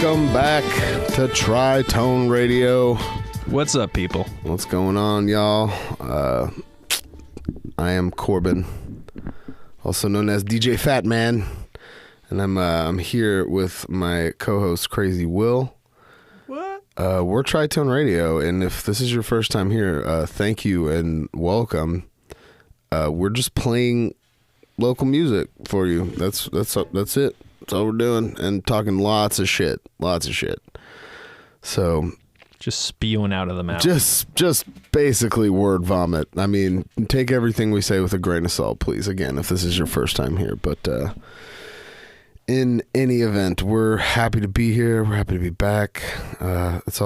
Welcome back to Tri-Tone Radio. What's up, people? What's going on, y'all? I am Corbin, also known as DJ Fatman, and I'm here with my co-host Crazy Will. What? We're Tri-Tone Radio, and if this is your first time here, thank you and welcome. We're just playing local music for you. That's it. That's all we're doing, and talking lots of shit. So just spewing out of the mouth. Just basically word vomit. I mean, take everything we say with a grain of salt, please. Again, if this is your first time here, but in any event, we're happy to be here. We're happy to be back. This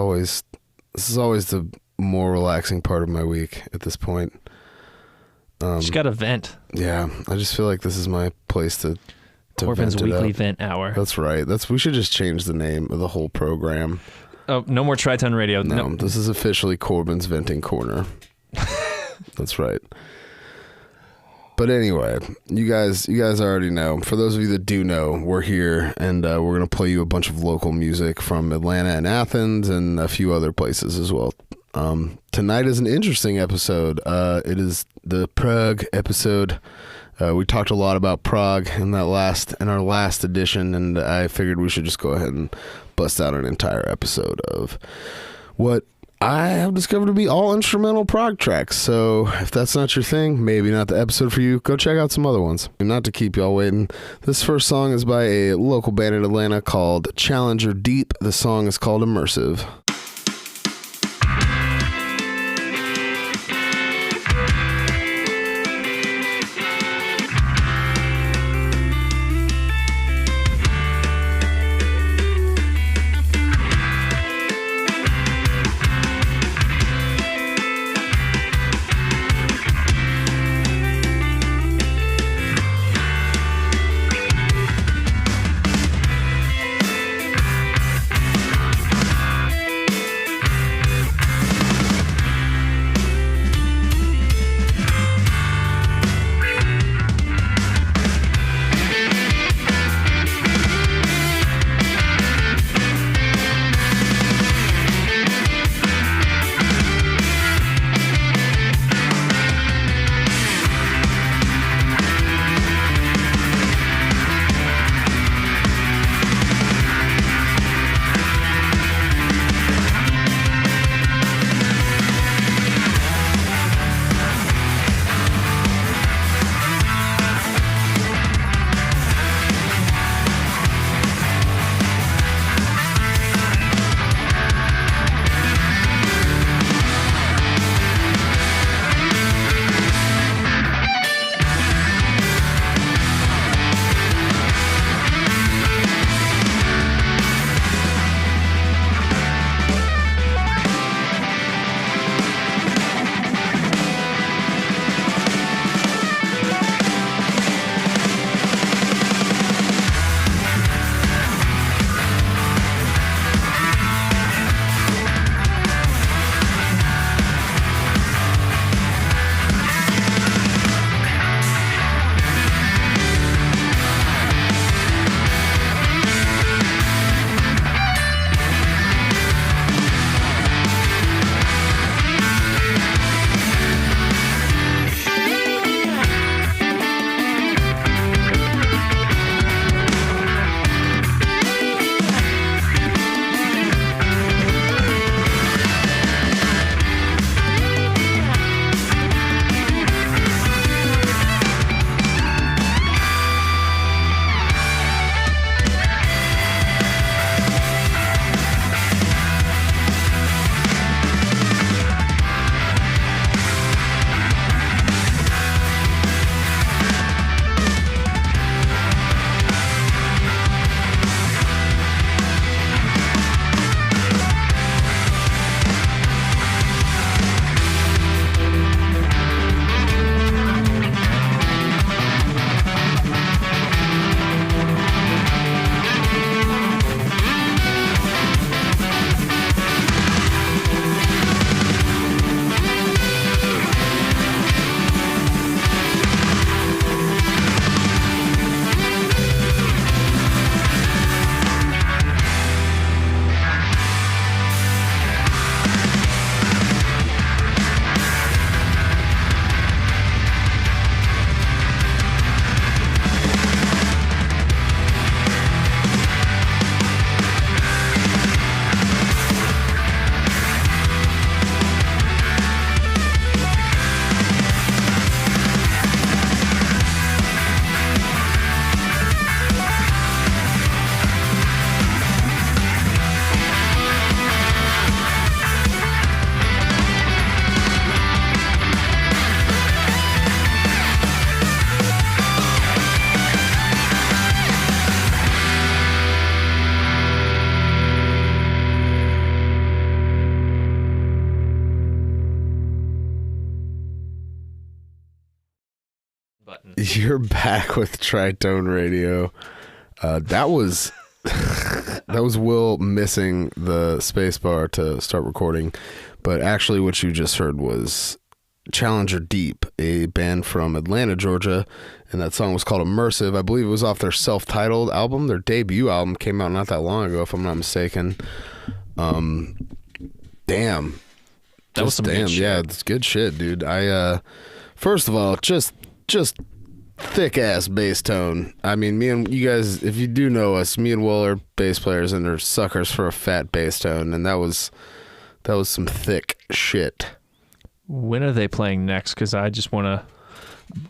is always the more relaxing part of my week at this point. Just got to vent. Yeah, I just feel like this is my place to Corbin's vent it weekly up. vent hour. That's right. We should just change the name of the whole program. Oh, no more Tri-Tone Radio. No, this is officially Corbin's Venting Corner. That's right. But anyway, you guys already know. For those of you that do know, we're here, and we're going to play you a bunch of local music from Atlanta and Athens and a few other places as well. Tonight is an interesting episode. It is the Prog episode. We talked a lot about Prog in our last edition, and I figured we should just go ahead and bust out an entire episode of what I have discovered to be all instrumental prog tracks. So if that's not your thing, maybe not the episode for you, go check out some other ones. And not to keep y'all waiting, this first song is by a local band in Atlanta called Challanger Deep. The song is called Immersive. button. You're back with Tritone Radio. That was that was Will missing the space bar to start recording, but actually what you just heard was Challanger Deep, a band from Atlanta, Georgia, and that song was called Immersive. I believe it was off their self-titled album. Their debut album came out not that long ago, if I'm not mistaken. Damn. That was some good shit. Yeah, it's good shit, dude. I first of all, just thick ass bass tone. I mean, me and you guys, if you do know us, me and Will are bass players and they're suckers for a fat bass tone, and that was some thick shit. When are they playing next? Because I just want to.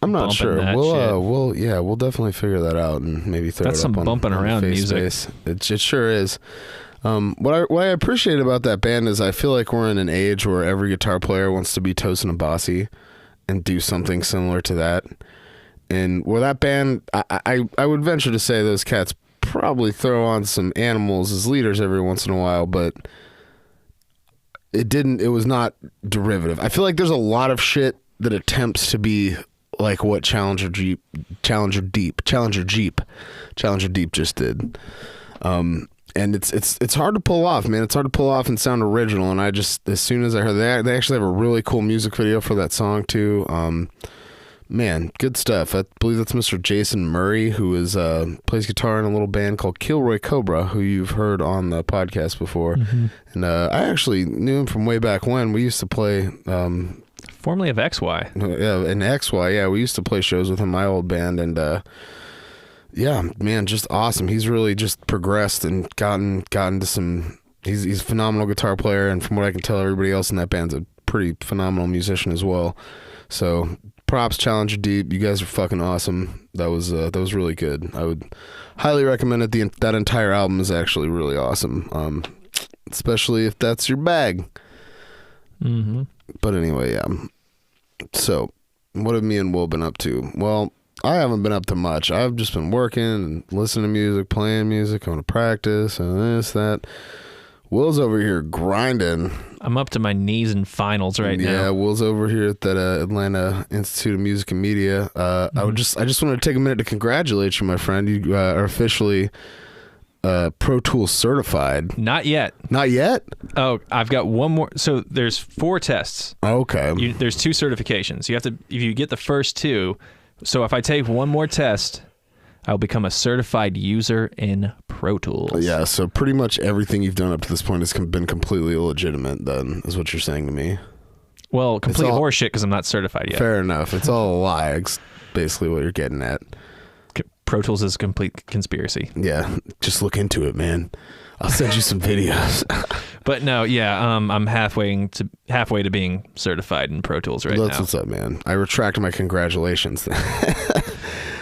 I'm not sure. We'll definitely figure that out and maybe throw That's it up some on bumping around music. Space. It sure is. What I appreciate about that band is I feel like we're in an age where every guitar player wants to be Tosin and Bossy and do something similar to that. And where that band, I would venture to say those cats probably throw on some Animals as leaders every once in a while, but it was not derivative. I feel like there's a lot of shit that attempts to be like what Challanger Deep just did. And it's hard to pull off, man. It's hard to pull off and sound original. And I just, as soon as I heard that, they actually have a really cool music video for that song too. Man, good stuff. I believe that's Mr. Jason Murray, who is plays guitar in a little band called Kilroy Cobra, who you've heard on the podcast before. Mm-hmm. And I actually knew him from way back when. We used to play... formerly of XY. Yeah, in XY, yeah. We used to play shows with him, my old band, and yeah, man, just awesome. He's really just progressed and gotten to some... He's a phenomenal guitar player, and from what I can tell, everybody else in that band's a pretty phenomenal musician as well. So... props, Challanger Deep. You guys are fucking awesome. That was really good. I would highly recommend it. That entire album is actually really awesome, especially if that's your bag. Mm-hmm. But anyway, yeah. So, what have me and Will been up to? Well, I haven't been up to much. I've just been working and listening to music, playing music, going to practice, and this, that. Will's over here grinding. I'm up to my knees in finals right now. Yeah, Will's over here at that Atlanta Institute of Music and Media. I just wanted to take a minute to congratulate you, my friend. You are officially Pro Tools certified. Not yet. Not yet? Oh, I've got one more. So there's 4 tests. Okay. There's 2 certifications. You have to, if you get the first 2. So if I take one more test, I'll become a certified user in Pro Tools. Yeah, so pretty much everything you've done up to this point has been completely illegitimate, then, is what you're saying to me. Well, complete horseshit because I'm not certified yet. Fair enough. It's all a lie, it's basically what you're getting at. Pro Tools is a complete conspiracy. Yeah, just look into it, man. I'll send you some videos. But no, yeah, I'm halfway to being certified in Pro Tools now. That's what's up, man. I retract my congratulations.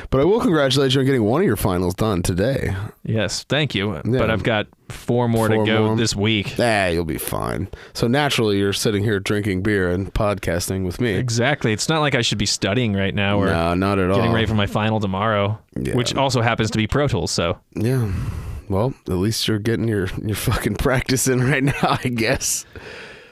But I will congratulate you on getting one of your finals done today. Yes, thank you. Yeah. But I've got 4 more to go this week. You'll be fine. So naturally, you're sitting here drinking beer and podcasting with me. Exactly. It's not like I should be studying right now or no, not at all. Getting ready for my final tomorrow, which also happens to be Pro Tools. So yeah. Well, at least you're getting your fucking practice in right now, I guess.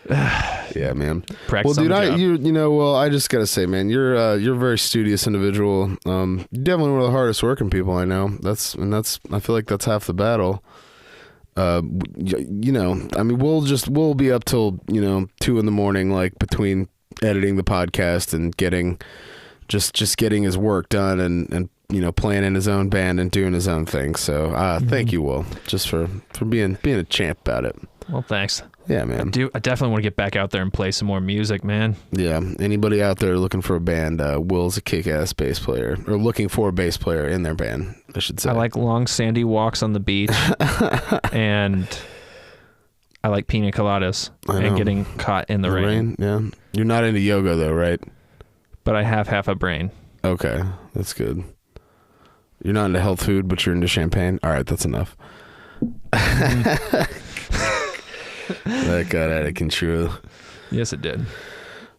Yeah, man. Practice well, dude, I just gotta say, man, you're a very studious individual. You're definitely one of the hardest working people I know. I feel like that's half the battle. I mean, we'll be up till 2 a.m, like between editing the podcast and getting his work done and playing in his own band and doing his own thing. So thank you, Will, just for being a champ about it. Well, thanks. Yeah, man. I definitely want to get back out there and play some more music, man. Yeah. Anybody out there looking for a band, Will's a kick-ass bass player, or looking for a bass player in their band, I should say. I like long, sandy walks on the beach, and I like pina coladas and getting caught in the rain. Yeah. You're not into yoga, though, right? But I have half a brain. Okay. That's good. You're not into health food, but you're into champagne? All right, that's enough. That got out of control. Yes, it did.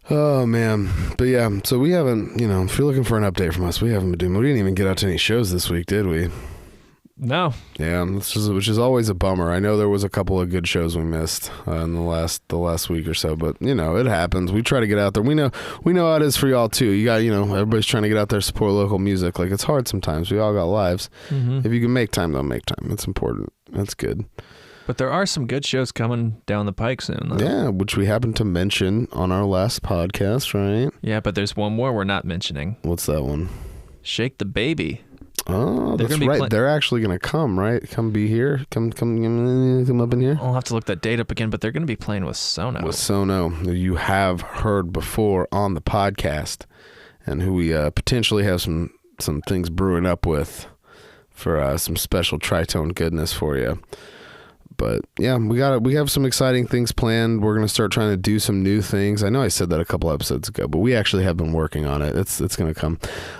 Oh, man. But yeah, so we haven't, if you're looking for an update from us, we haven't been doing, we didn't even get out to any shows this week, did we? No. Yeah, which is always a bummer. I know there was a couple of good shows we missed in the last week or so, but it happens. We try to get out there. We know how it is for y'all too. You got everybody's trying to get out there, support local music. Like, it's hard sometimes. We all got lives. Mm-hmm. If you can make time, don't make time. It's important. That's good. But there are some good shows coming down the pike soon, though. Yeah, which we happened to mention on our last podcast, right? Yeah, but there's one more we're not mentioning. What's that one? Shake the Baby. Oh, that's right. They're actually going to come, right? Come be here. Come up in here. I'll have to look that date up again, but they're going to be playing with Sono. With Sono, who you have heard before on the podcast, and who we potentially have some things brewing up with for some special tritone goodness for you. But yeah, we have some exciting things planned. We're gonna start trying to do some new things. I know I said that a couple episodes ago, but we actually have been working on it. It's gonna come.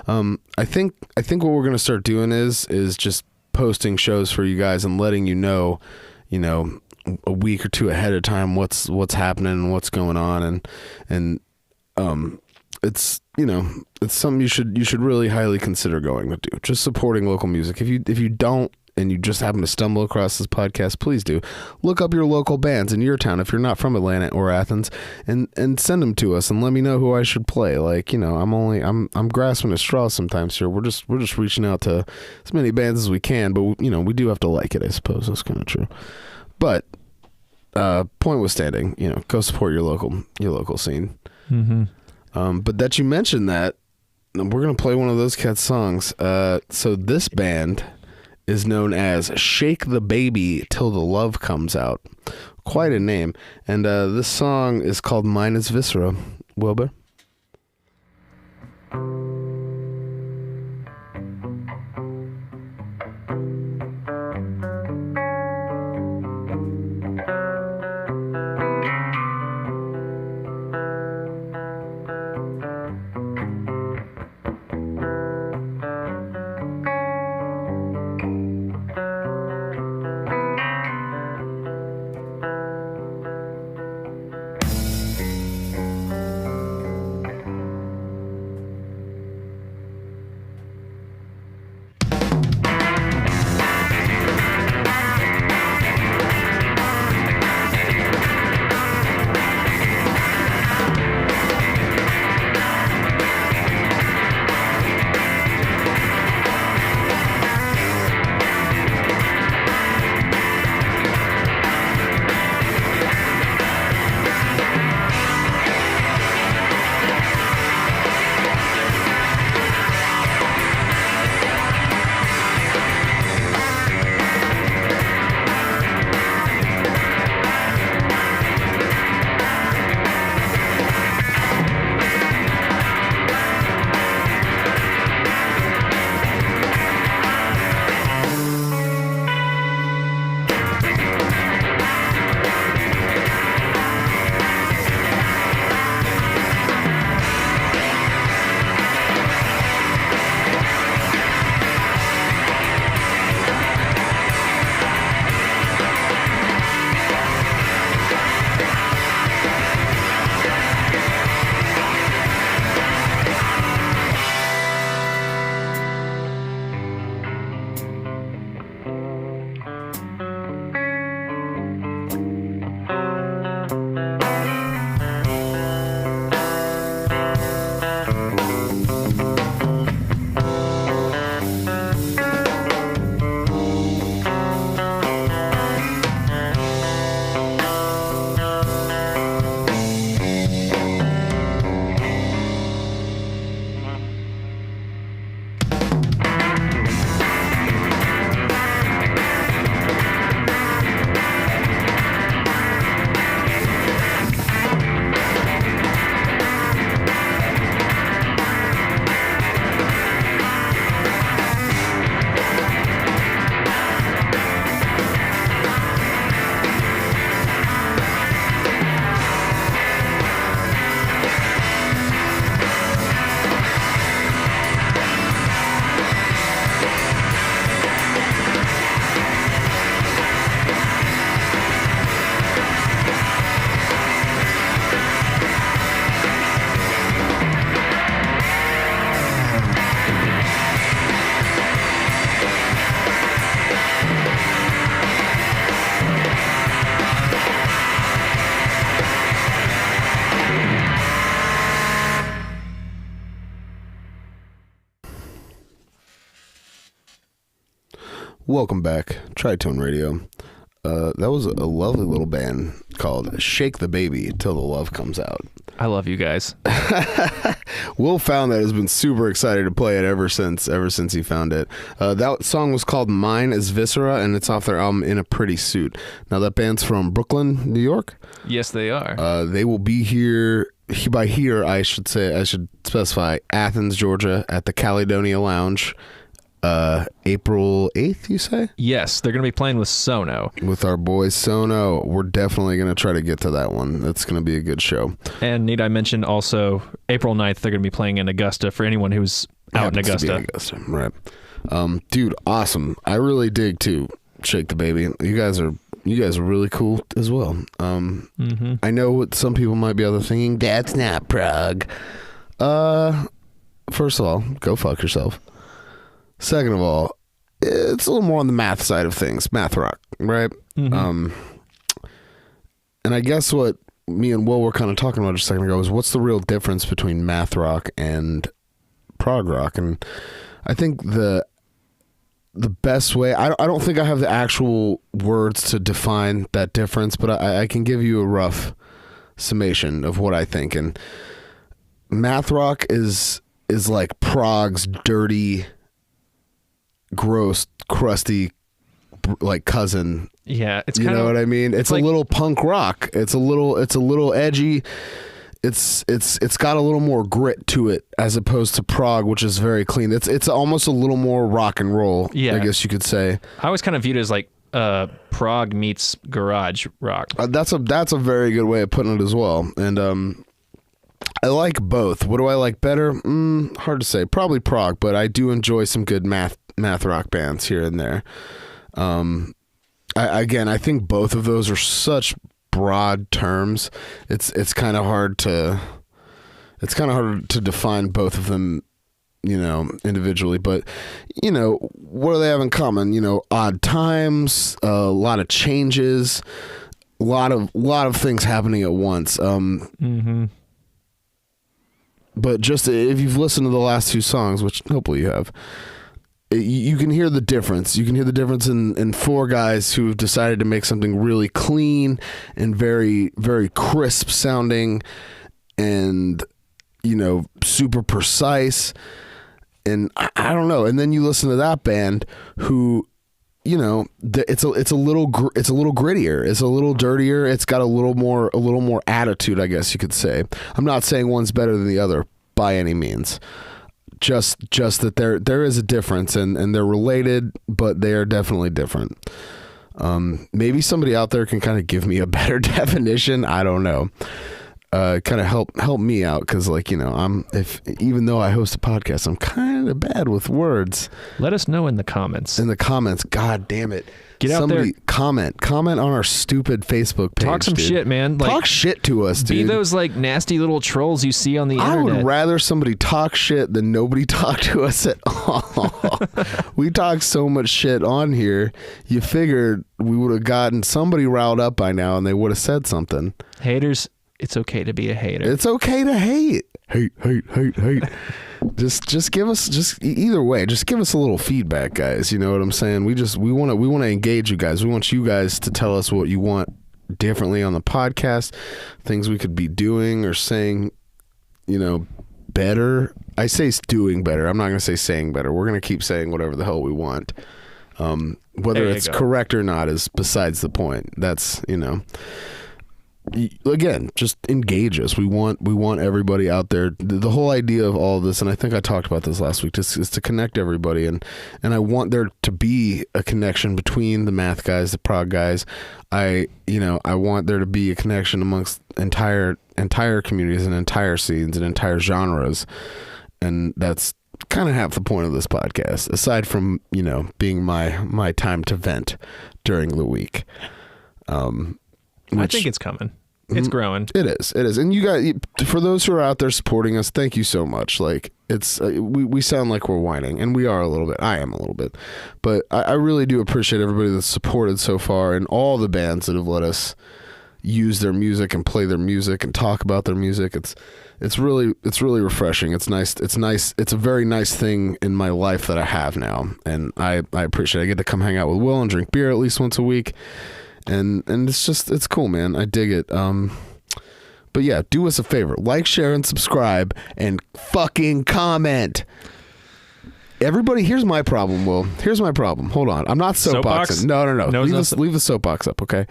I think what we're gonna start doing is just posting shows for you guys and letting you know, a week or two ahead of time what's happening and what's going on, and it's it's something you should really highly consider going to do. Just supporting local music. If you don't, and you just happen to stumble across this podcast, please do look up your local bands in your town if you're not from Atlanta or Athens, and send them to us and let me know who I should play. Like, I'm grasping at straws sometimes here. We're just reaching out to as many bands as we can, but we do have to like it, I suppose. That's kind of true. But point withstanding, go support your local scene. Mm-hmm. But that you mentioned that, we're gonna play one of those cats' songs. So this band is known as Shake the Baby Till the Love Comes Out. Quite a name. And this song is called Mine is Viscera. Wilbur? Welcome back, Tritone Radio. That was a lovely little band called Shake the Baby Till the Love Comes Out. I love you guys. Will found that has been super excited to play it ever since he found it. That song was called Mine is Viscera, and it's off their album In a Pretty Suit. Now that band's from Brooklyn, New York. Yes, they are. They will be here. By here, I should specify Athens, Georgia, at the Caledonia Lounge. April 8th, you say? Yes, they're going to be playing with Sono. With our boys Sono. We're definitely going to try to get to that one. That's going to be a good show. And need I mention also, April 9th, they're going to be playing in Augusta for anyone who's out in Augusta. Right. Dude, awesome. I really dig, too, Shake the Baby. You guys are really cool as well. I know what some people might be out there thinking, that's not prog. First of all, go fuck yourself. Second of all, it's a little more on the math side of things, math rock, right? And I guess what me and Will were kind of talking about just a second ago is what's the real difference between math rock and prog rock? And I think the best way, I don't think I have the actual words to define that difference, but I can give you a rough summation of what I think. And math rock is like prog's dirty, gross, crusty, like cousin. Yeah, it's you know what I mean. It's like, a little punk rock. It's a little edgy. It's got a little more grit to it as opposed to prog, which is very clean. It's almost a little more rock and roll. Yeah, I guess you could say. I always kind of viewed it as like prog meets garage rock. That's a very good way of putting it as well. And I like both. What do I like better? Hard to say. Probably prog, but I do enjoy some good math rock bands here and there. I think both of those are such broad terms. It's kind of hard to define both of them, individually. But what do they have in common? Odd times, a lot of changes, a lot of things happening at once. But just if you've listened to the last two songs, which hopefully you have, you can hear the difference. You can hear the difference in four guys who have decided to make something really clean and very, very crisp sounding and, super precise. And I don't know. And then you listen to that band who, it's a little grittier. It's a little dirtier. It's got a little more attitude, I guess you could say. I'm not saying one's better than the other by any means. Just that there is a difference and they're related, but they are definitely different. Maybe somebody out there can kind of give me a better definition. I don't know. Kind of help me out because even though I host a podcast, I'm kind of bad with words. Let us know in the comments. God damn it. Get out Somebody there. Comment on our stupid Facebook page. Talk some shit, man. Talk shit to us, dude. Be those nasty little trolls you see on the internet. I would rather somebody talk shit than nobody talk to us at all. We talk so much shit on here. You figured we would have gotten somebody riled up by now and they would have said something. Haters, it's okay to be a hater. It's okay to hate. Hate. Just give us either way. Just give us a little feedback, guys. You know what I'm saying? We want to engage you guys. We want you guys to tell us what you want differently on the podcast, things we could be doing or saying, better. I say doing better. I'm not going to say saying better. We're going to keep saying whatever the hell we want. Whether it's correct or not is besides the point. That's, again, just engage us. We want everybody out there. The whole idea of all of this, and I think I talked about this last week, is to connect everybody, and I want there to be a connection between the math guys, the prog guys. I want there to be a connection amongst entire communities and entire scenes and entire genres, and that's kind of half the point of this podcast. Aside from being my time to vent during the week. I think it's coming. It's growing. It is. And you guys, for those who are out there supporting us, thank you so much. It's we sound like we're whining, and we are a little bit. I am a little bit, but I really do appreciate everybody that's supported so far, and all the bands that have let us, use their music and play their music and talk about their music. It's really refreshing. It's nice. It's a very nice thing in my life that I have now, and I appreciate it. I get to come hang out with Will and drink beer at least once a week, and it's cool, man. I dig it. But yeah, do us a favor. Like, share, and subscribe, and fucking comment. Everybody, here's my problem, Will. Here's my problem. Hold on. I'm not soapboxing. No. Leave the soapbox up, okay?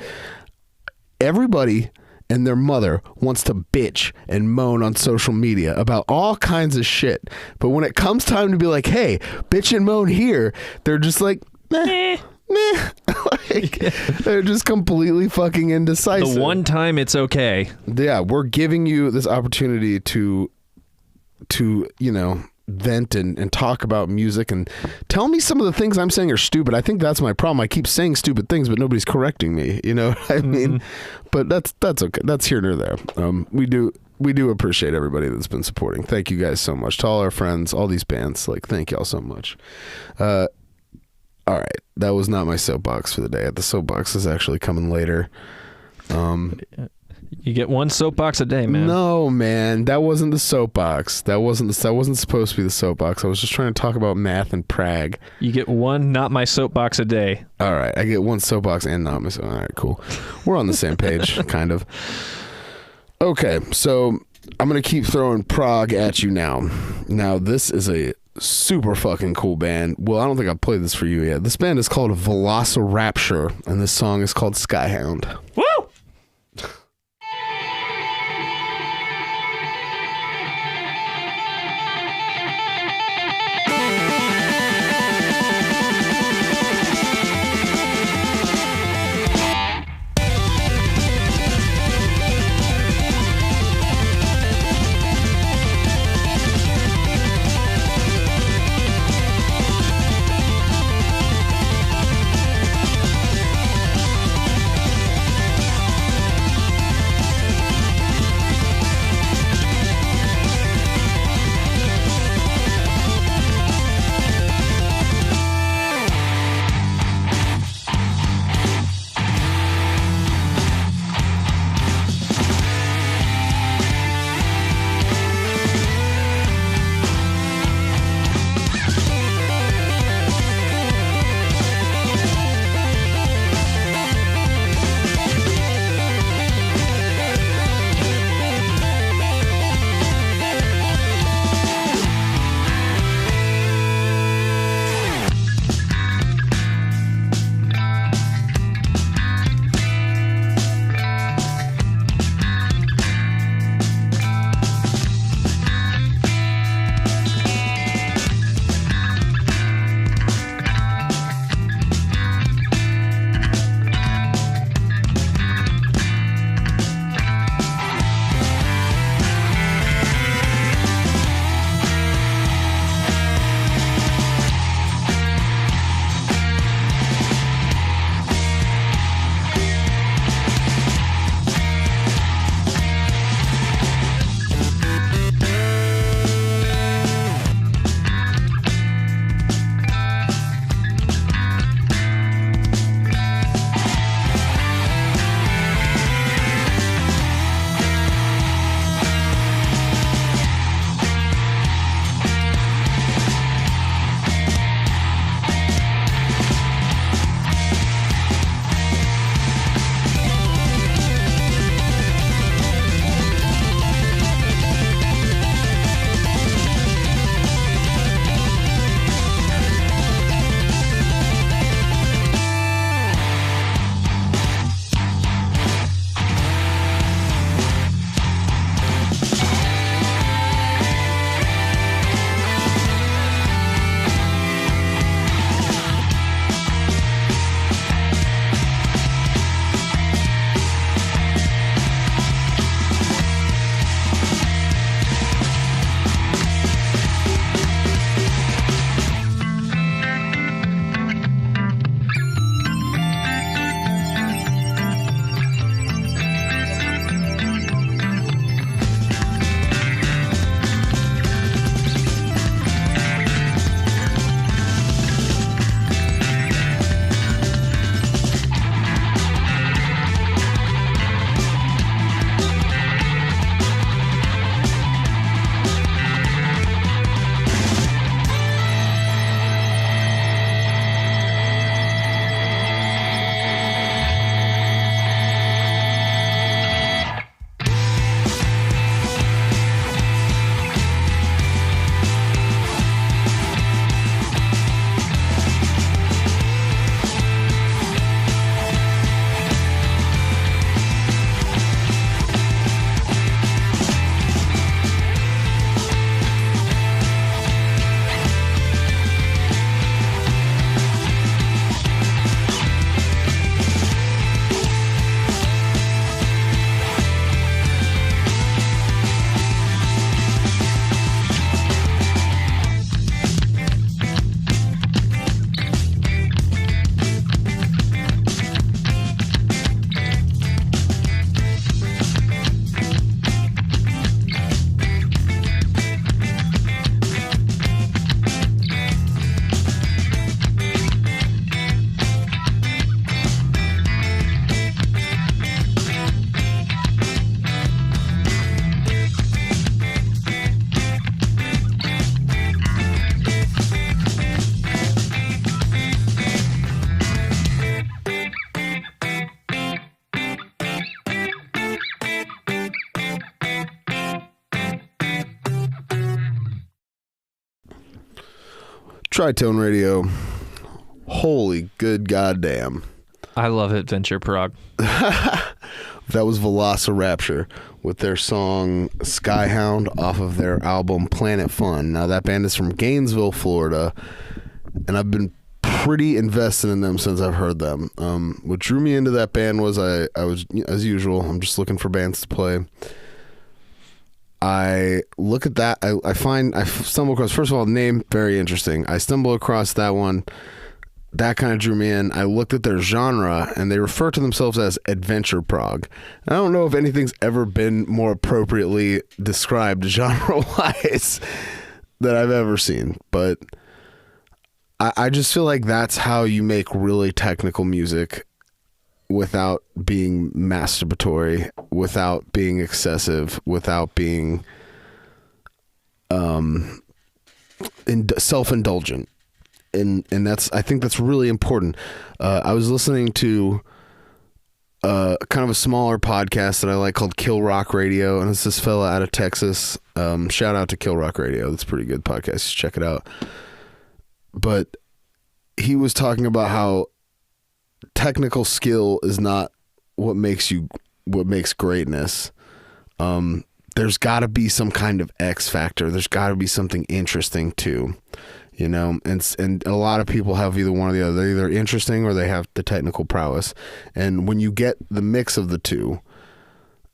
Everybody and their mother wants to bitch and moan on social media about all kinds of shit. But when it comes time to be like, hey, bitch and moan here, they're just like, meh. Like, they're just completely fucking indecisive. The one time it's okay. Yeah, we're giving you this opportunity to vent and talk about music and tell me some of the things I'm saying are stupid. I think that's my problem. I keep saying stupid things, but nobody's correcting me. You know what I mean? But that's okay. That's here nor there. We do appreciate everybody that's been supporting. Thank you guys so much. To all our friends, all these bands, like, thank y'all so much. All right, that was not my soapbox for the day. The soapbox is actually coming later. You get one soapbox a day, man. No, man, that wasn't the soapbox. That wasn't supposed to be the soapbox. I was just trying to talk about math and Prague. You get one not my soapbox a day. All right, I get one soapbox and not my soapbox. All right, cool. We're on the same page, kind of. Okay, so I'm going to keep throwing prog at you now. Now, this is a super fucking cool band. Well, I don't think I've played this for you yet. This band is called Velocirapture, and this song is called Skyhound. Woo! Tritone Radio. Holy good goddamn. I love Adventure Prog. That was Velocirapture with their song Skyhound off of their album Planet Fun. Now that band is from Gainesville, Florida, and I've been pretty invested in them since I've heard them. What drew me into that band was I was, as usual, I'm just looking for bands to play. I look at that, I stumble across, first of all, the name, very interesting. I stumble across that one. That kind of drew me in. I looked at their genre, and they refer to themselves as Adventure Prog. I don't know if anything's ever been more appropriately described genre-wise that I've ever seen, but I just feel like that's how you make really technical music without being masturbatory, without being excessive, without being self-indulgent. And I think that's really important. I was listening to kind of a smaller podcast that I like called Kill Rock Radio, and it's this fella out of Texas. Shout out to Kill Rock Radio. That's a pretty good podcast. Check it out. But he was talking about how technical skill is not what makes greatness. There's got to be some kind of X factor. There's got to be something interesting too. You know, and a lot of people have either one or the other. They're either interesting or they have the technical prowess. And when you get the mix of the two,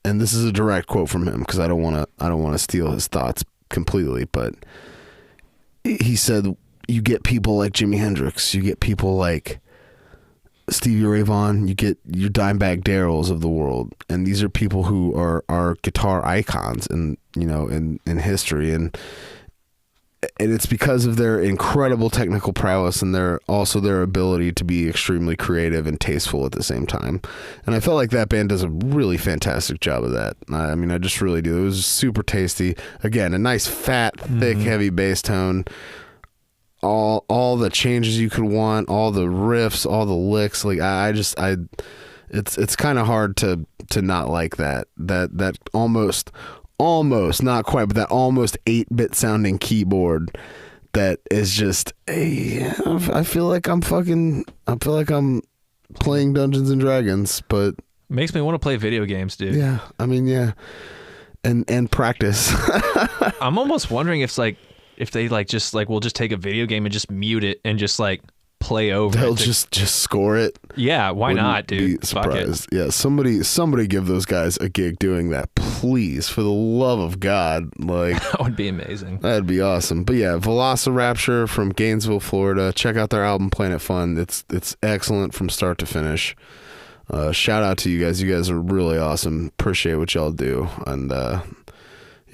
and this is a direct quote from him because I don't want to steal his thoughts completely, but he said you get people like Jimi Hendrix, you get people like Stevie Ray Vaughan, you get your Dimebag Darrells of the world, and these are people who are guitar icons in history, and it's because of their incredible technical prowess and their ability to be extremely creative and tasteful at the same time. And I felt like that band does a really fantastic job of that. I mean, I just really do. It was super tasty. Again, a nice fat, thick, heavy bass tone. All the changes you could want, all the riffs, all the licks. Like it's kind of hard to not like that almost not quite, but that almost 8-bit sounding keyboard that is just I feel like I'm playing Dungeons and Dragons, but makes me want to play video games, dude. Yeah, I mean, yeah, and practice. I'm almost wondering if they we'll just take a video game and just mute it and just like play over. They'll just score it. Yeah, why not, dude? Be surprised. Yeah, somebody give those guys a gig doing that, please, for the love of God. Like that would be amazing. That'd be awesome. But yeah, Velocirapture from Gainesville, Florida. Check out their album Planet Fun. It's excellent from start to finish. Shout out to you guys. You guys are really awesome. Appreciate what y'all do. And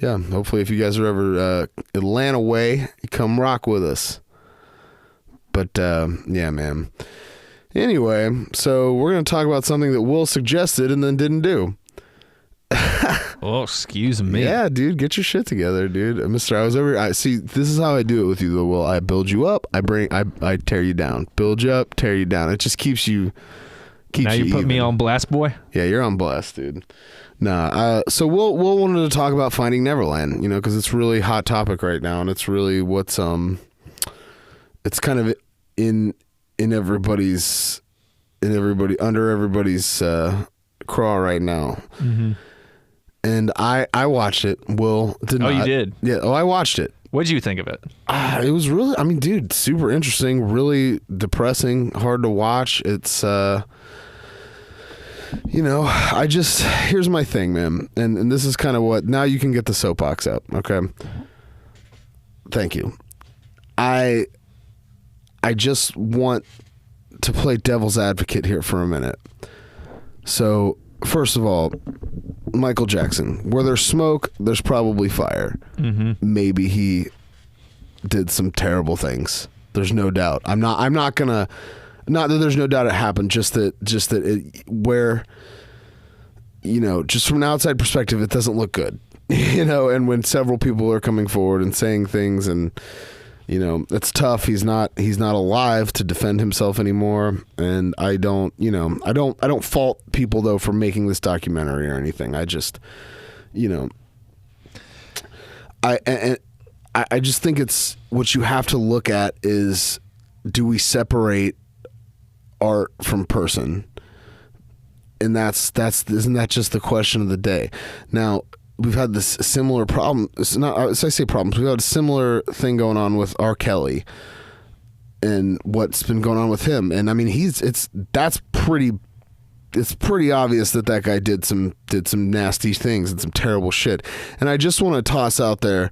yeah, hopefully if you guys are ever Atlanta way, come rock with us. But yeah, man. Anyway, so we're going to talk about something that Will suggested and then didn't do. Oh, excuse me. Yeah, dude, get your shit together, dude. Mister, I see, this is how I do it with you, though, Will. I build you up, I tear you down. Build you up, tear you down. It just keeps you now you put even. me on blast, boy? Yeah, you're on blast, dude. Nah, so Will wanted to talk about Finding Neverland, because it's really hot topic right now, and it's really what's it's kind of in everybody's under everybody's craw right now. Mm-hmm. And I watched it. Will did not. Oh, you did? Yeah. Oh, I watched it. What did you think of it? It was really, I mean, dude, super interesting, really depressing, hard to watch. It's here's my thing, man. And this is kind of what, now you can get the soapbox up. Okay. Thank you. I just want to play devil's advocate here for a minute. So, first of all, Michael Jackson, where there's smoke, there's probably fire. Mm-hmm. Maybe he did some terrible things. There's no doubt. I'm not gonna, not that there's no doubt it happened, just that it, where, just from an outside perspective, it doesn't look good, and when several people are coming forward and saying things, and it's tough. He's not alive to defend himself anymore. And I don't fault people though for making this documentary or anything. I just, I I just think it's what you have to look at is, do we separate art from person? And that's isn't that just the question of the day? Now, we've had this similar problem. It's not, so I say problems. We've had a similar thing going on with R. Kelly and what's been going on with him. And I mean, it's pretty obvious that guy did some nasty things and some terrible shit. And I just want to toss out there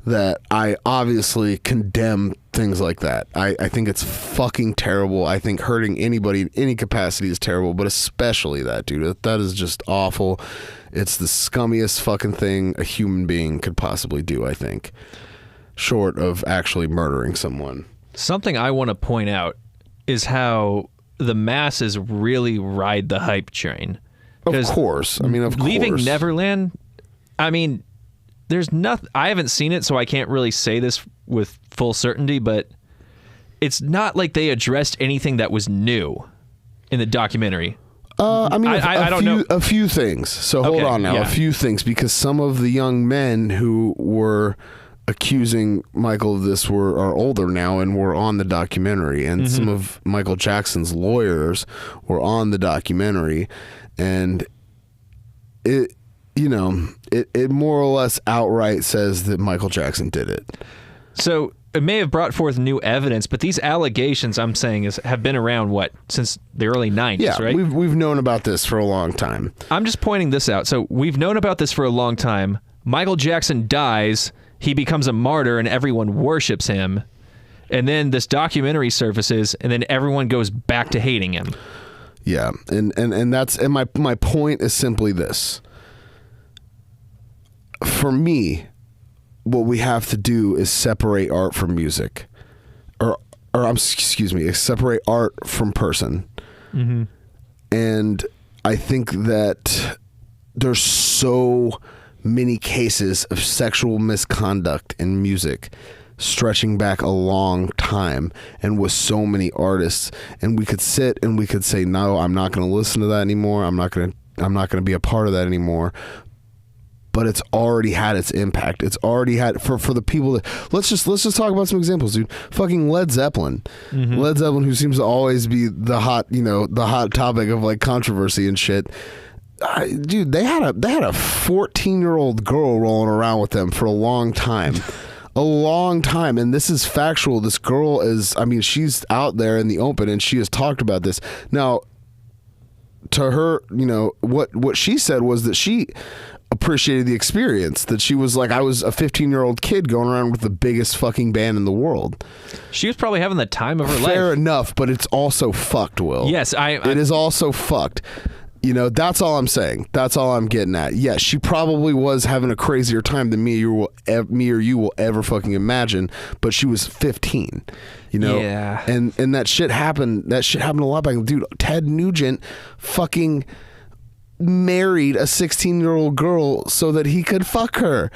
that I obviously condemn things like that. I think it's fucking terrible. I think hurting anybody in any capacity is terrible, but especially that, dude. That is just awful. It's the scummiest fucking thing a human being could possibly do, I think, short of actually murdering someone. Something I want to point out is how the masses really ride the hype train. Of course. I mean, of course. Leaving Neverland, I mean, there's nothing. I haven't seen it, so I can't really say this with full certainty, but it's not like they addressed anything that was new in the documentary. I mean, I don't know. A few things. So hold on now. Yeah. A few things, because some of the young men who were accusing Michael of this are older now and were on the documentary, and some of Michael Jackson's lawyers were on the documentary, and it more or less outright says that Michael Jackson did it. So it may have brought forth new evidence, but these allegations, I'm saying, have been around since the early 90s, right? We've known about this for a long time. I'm just pointing this out. So we've known about this for a long time. Michael Jackson dies. He becomes a martyr and everyone worships him. And then this documentary surfaces and then everyone goes back to hating him. Yeah. And my point is simply this. For me, what we have to do is separate art from music. Separate art from person. Mm-hmm. And I think that there's so many cases of sexual misconduct in music stretching back a long time, and with so many artists, and we could sit and we could say, no, I'm not going to listen to that anymore. I'm not going to be a part of that anymore. But it's already had its impact. It's already had for the people that let's just talk about some examples, dude. Fucking Led Zeppelin. Mm-hmm. Led Zeppelin, who seems to always be the hot topic of like controversy and shit. Dude, they had a 14-year-old girl rolling around with them for a long time. A long time. And this is factual. This girl is, I mean, she's out there in the open and she has talked about this. Now, to her, what she said was that she appreciated the experience, that she was like, I was a 15-year-old kid going around with the biggest fucking band in the world. She was probably having the time of her life. Fair enough, but it's also fucked, Will. Yes, it is also fucked. That's all I'm saying. That's all I'm getting at. Yes, she probably was having a crazier time than me or you will ever fucking imagine, but she was 15. Yeah. And that shit happened. That shit happened a lot back. Dude, Ted Nugent fucking married a 16-year-old girl so that he could fuck her.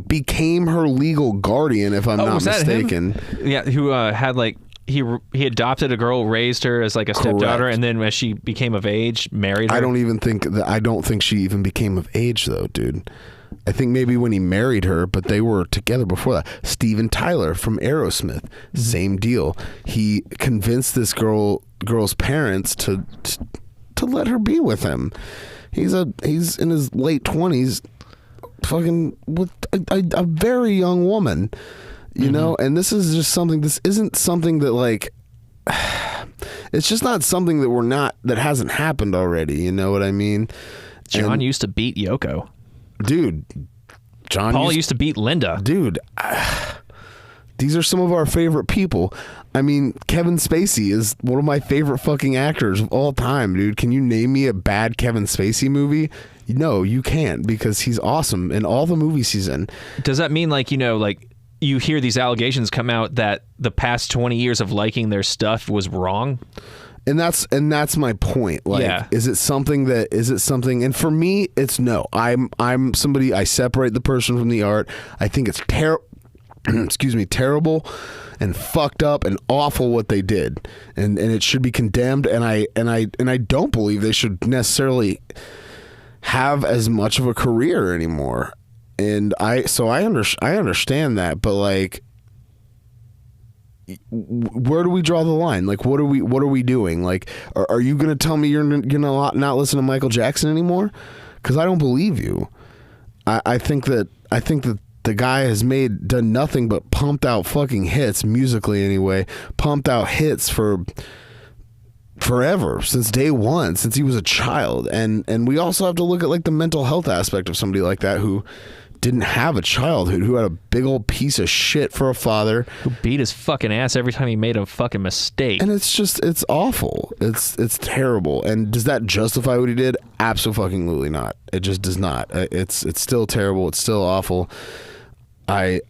Became her legal guardian, if I'm not mistaken. Yeah, who had like. He adopted a girl, raised her as like a stepdaughter, Correct. and then as she became of age, married her. I don't think she even became of age though, dude. I think maybe when he married her, but they were together before that. Steven Tyler from Aerosmith, same deal. He convinced this girl's parents to let her be with him. He's in his late 20s, fucking with a very young woman. And this is just something, this isn't something that like, it's just not something that hasn't happened already. You know what I mean? John used to beat Yoko. Dude, Paul used to beat Linda. Dude, these are some of our favorite people. I mean, Kevin Spacey is one of my favorite fucking actors of all time, dude. Can you name me a bad Kevin Spacey movie? No, you can't, because he's awesome in all the movies he's in. Does that mean like you hear these allegations come out that the past 20 years of liking their stuff was wrong? And that's my point. Like, yeah. Is it something? And for me, it's no. I'm somebody, I separate the person from the art. I think it's terrible and fucked up and awful what they did. And it should be condemned. And I don't believe they should necessarily have as much of a career anymore. And I understand that, but like, where do we draw the line? Like, what are we doing? Like, are you going to tell me you're gonna not listen to Michael Jackson anymore? Because I don't believe you. I think that the guy has done nothing but pumped out fucking hits musically anyway. Pumped out hits for forever, since day one, since he was a child. And we also have to look at like the mental health aspect of somebody like that who didn't have a childhood, who had a big old piece of shit for a father, who beat his fucking ass every time he made a fucking mistake. And it's awful. It's terrible. And does that justify what he did? Absolutely not. It just does not. It's still terrible. It's still awful. I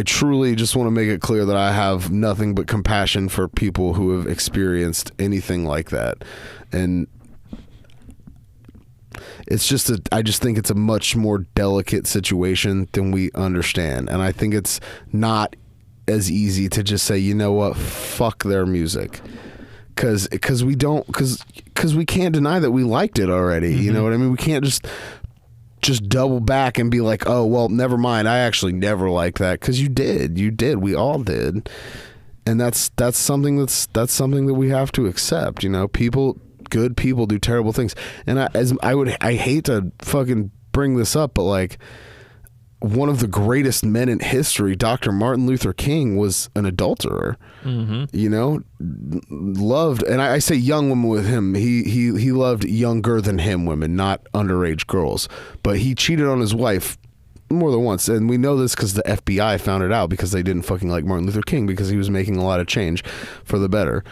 truly just want to make it clear that I have nothing but compassion for people who have experienced anything like that. And it's just I just think it's a much more delicate situation than we understand. And I think it's not as easy to just say, you know what, fuck their music. Cause we can't deny that we liked it already. Mm-hmm. You know what I mean? We can't just double back and be like, oh, well, never mind. I actually never liked that. Cause you did. We all did. And that's something that we have to accept. You know, good people do terrible things. And I hate to fucking bring this up, but like, one of the greatest men in history, Dr. Martin Luther King, was an adulterer. Mm-hmm. You know, loved, and I say young women with him. He loved younger than him women, not underage girls. But he cheated on his wife more than once, and we know this because the FBI found it out, because they didn't fucking like Martin Luther King, because he was making a lot of change for the better.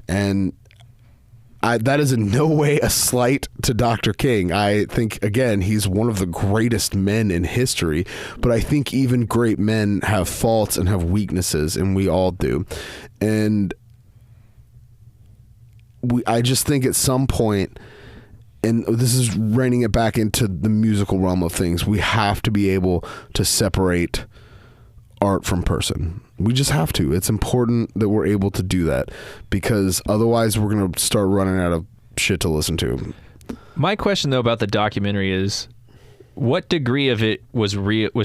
And that is in no way a slight to Dr. King. I think, again, he's one of the greatest men in history, but I think even great men have faults and have weaknesses, and we all do. And I just think at some point, and this is reining it back into the musical realm of things, we have to be able to separate art from person. We just have to. It's important that we're able to do that, because otherwise we're going to start running out of shit to listen to. My question though about the documentary is, what degree of it was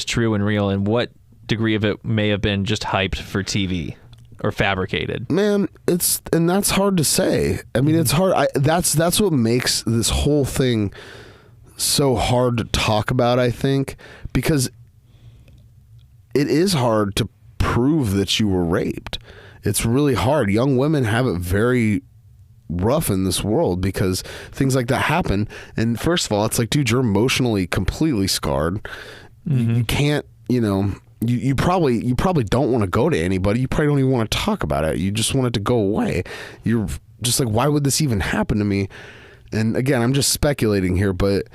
true and real, and what degree of it may have been just hyped for TV or fabricated? Man, that's hard to say. I mean, it's hard. That's what makes this whole thing so hard to talk about, I think, because it is hard to prove that you were raped. It's really hard. Young women have it very rough in this world because things like that happen. And first of all, it's like, dude, you're emotionally completely scarred. Mm-hmm. You can't, you know, you probably don't want to go to anybody. You probably don't even want to talk about it. You just want it to go away. You're just like, why would this even happen to me? And again, I'm just speculating here, but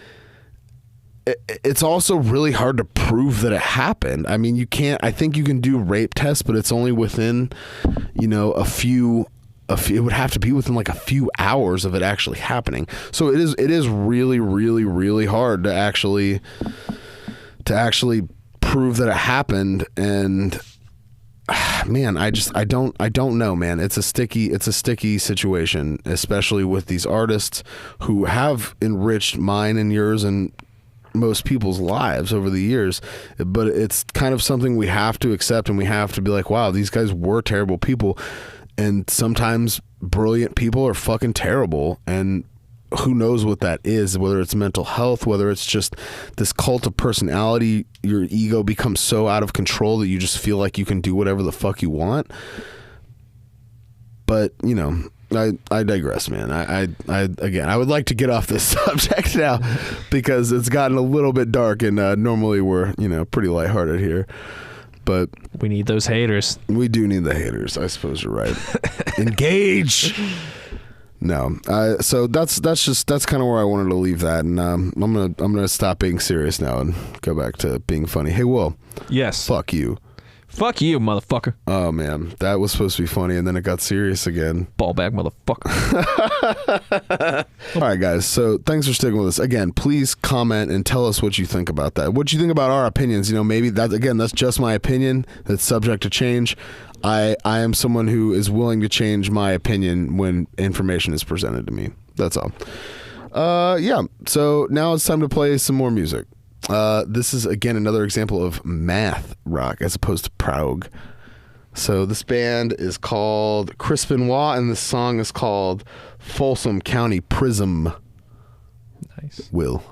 it's also really hard to prove that it happened. I mean, I think you can do rape tests, but it's only within, you know, it would have to be within like a few hours of it actually happening. So it is really, really, really hard to actually prove that it happened. And man, I don't know, man. It's a sticky situation, especially with these artists who have enriched mine and yours and most people's lives over the years. But it's kind of something we have to accept, and we have to be like, wow, these guys were terrible people. And sometimes brilliant people are fucking terrible, and who knows what that is, whether it's mental health, whether it's just this cult of personality, your ego becomes so out of control that you just feel like you can do whatever the fuck you want. But, you know, I digress, man. I would like to get off this subject now because it's gotten a little bit dark, and normally we're, you know, pretty lighthearted here. But we need those haters. We do need the haters. I suppose you're right. Engage. No. So that's kind of where I wanted to leave that, and I'm gonna stop being serious now and go back to being funny. Hey, Will. Yes. Fuck you. Fuck you, motherfucker. Oh, man. That was supposed to be funny, and then it got serious again. Ballback, motherfucker. All right, guys. So thanks for sticking with us. Again, please comment and tell us what you think about that. What you think about our opinions. You know, maybe that's just my opinion. That's subject to change. I am someone who is willing to change my opinion when information is presented to me. That's all. Yeah. So now it's time to play some more music. This is, again, another example of math rock as opposed to prog. So this band is called Crispin, and this song is called Folsom County Prism. Nice. Will.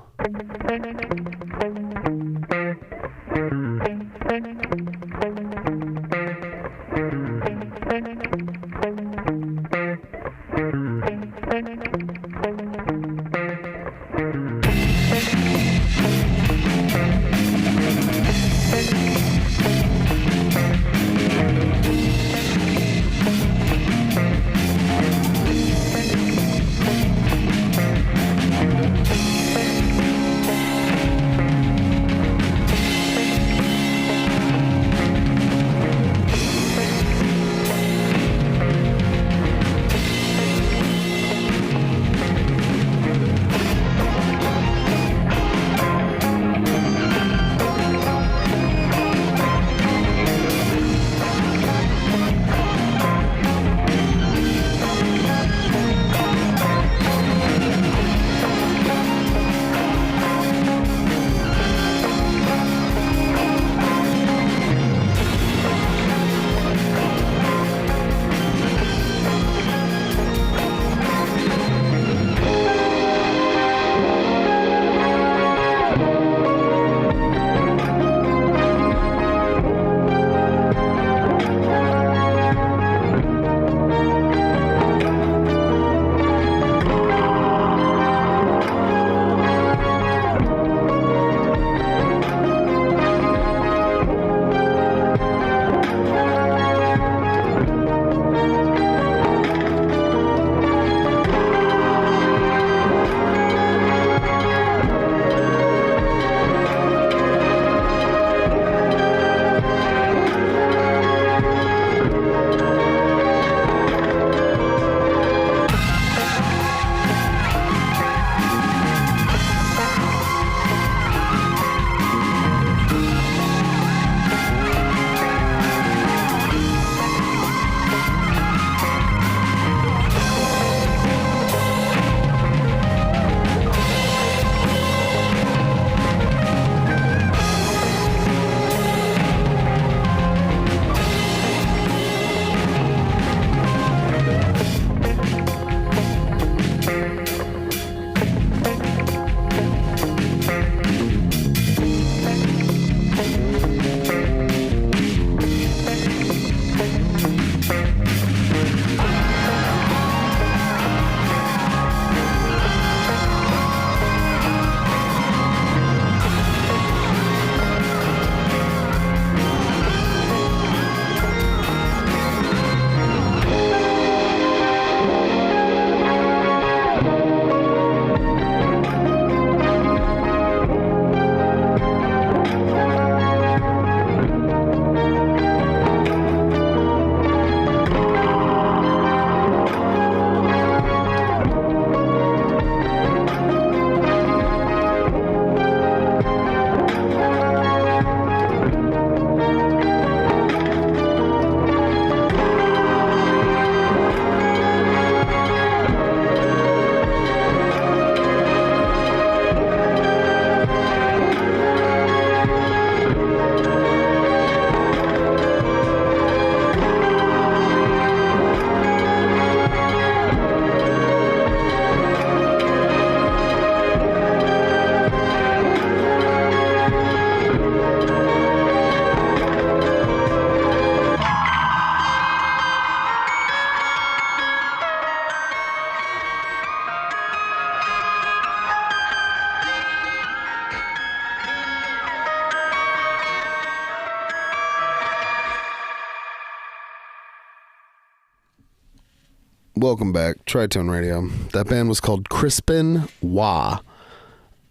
Welcome back, Tritone Radio. That band was called Crispin,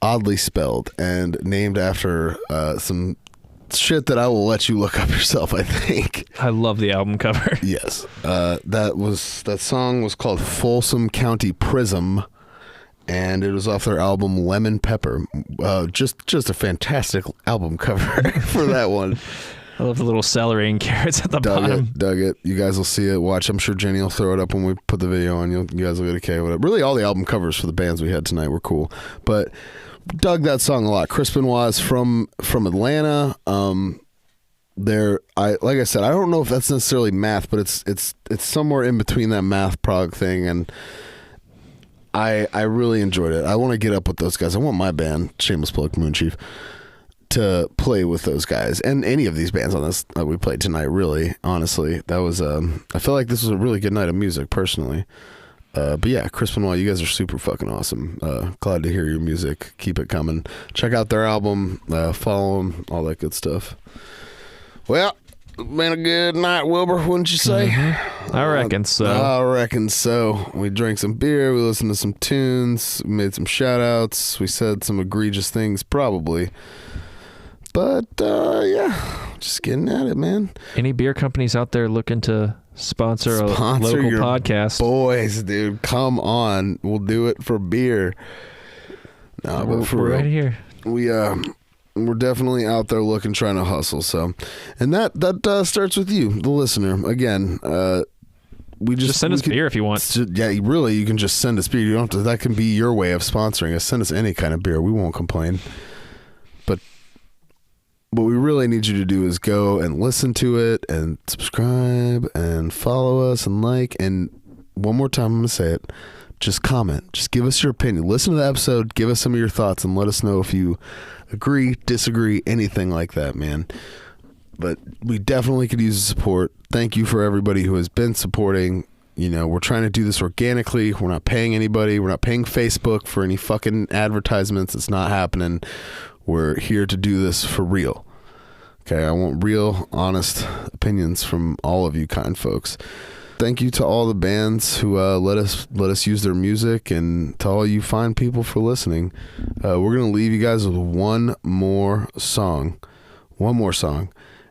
oddly spelled, and named after some shit that I will let you look up yourself, I think. I love the album cover. Yes. That song was called Folsom County Prism, and it was off their album Lemon Pepper. Just a fantastic album cover for that one. I love the little celery and carrots at the bottom. Dug it. You guys will see it. Watch. I'm sure Jenny will throw it up when we put the video on. You guys will get a K with it. Really, all the album covers for the bands we had tonight were cool. But dug that song a lot. Crispin was from Atlanta. Like I said, I don't know if that's necessarily math, but it's somewhere in between that math prog thing, and I really enjoyed it. I want to get up with those guys. I want my band, Shameless Plug, Moonchief, to play with those guys and any of these bands on this that we played tonight. Really, honestly, that was I feel like this was a really good night of music personally. But yeah, Crispin, you guys are super fucking awesome. Glad to hear your music. Keep it coming. Check out their album. Follow them. All that good stuff. Well, been a good night, Wilbur, wouldn't you say? Mm-hmm. I reckon so. I reckon so. We drank some beer. We listened to some tunes. We made some shout outs. We said some egregious things, probably. But, yeah, just getting at it, man. Any beer companies out there looking to sponsor a local your podcast? Boys, dude, come on. We'll do it for beer. No, but for we're real, right here. We're definitely out there looking, trying to hustle. So, and that starts with you, the listener. Again, we just send us beer if you want. Yeah, really, you can just send us beer. You don't have to. That can be your way of sponsoring us. Send us any kind of beer. We won't complain. But what we really need you to do is go and listen to it and subscribe and follow us and like. And one more time, I'm going to say it. Just comment. Just give us your opinion. Listen to the episode. Give us some of your thoughts and let us know if you agree, disagree, anything like that, man. But we definitely could use the support. Thank you for everybody who has been supporting. You know, we're trying to do this organically. We're not paying anybody. We're not paying Facebook for any fucking advertisements. It's not happening. We're here to do this for real. Okay, I want real, honest opinions from all of you kind folks. Thank you to all the bands who let us use their music, and to all you fine people for listening. We're gonna leave you guys with one more song,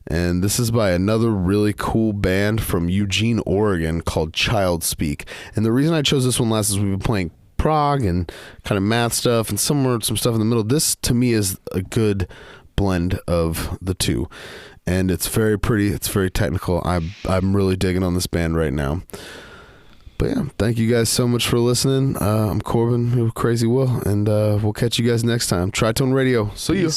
and this is by another really cool band from Eugene, Oregon called Childspeak. And the reason I chose this one last is we've been playing prog and kind of math stuff and some stuff in the middle. This to me is a good blend of the two. And it's very pretty. It's very technical. I'm really digging on this band right now. But yeah, thank you guys so much for listening. I'm Corbin, Crazy Will, and we'll catch you guys next time. Tritone Radio. See you.